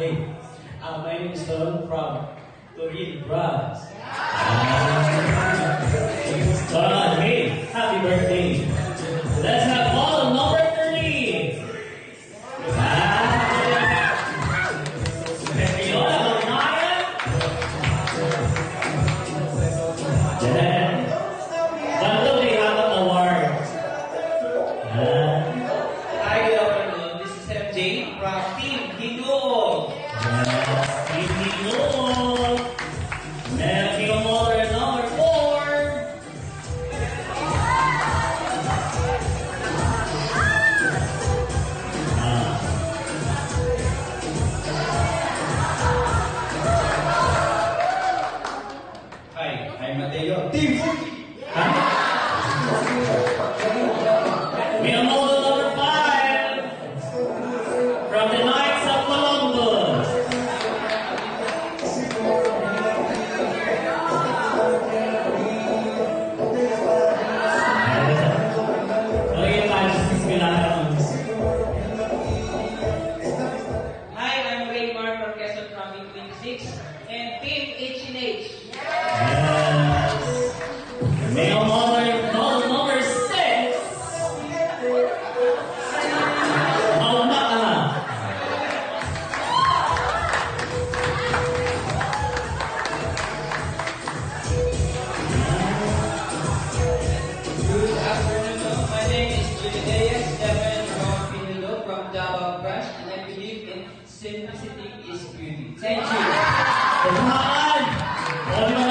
Hey, my name is Tom from Turin, France. Hey, happy birthday. Let's have ball number 30. Hi, good afternoon. This is MJ from Team Hingog. Number 4. Hi, I'm Mateo. Team Fuji. Minamoto number 5 from the Knights of Columbus. Okay, Hi, I'm Raymar from Quezon from Team 26 and Team H&H. Male model number 6. Maumaka. Good afternoon. My name is Julie Reyes, Stephen from Pinulo from Davao Branch, and I believe in simplicity is beauty. Thank you. Tuhan! O, di ba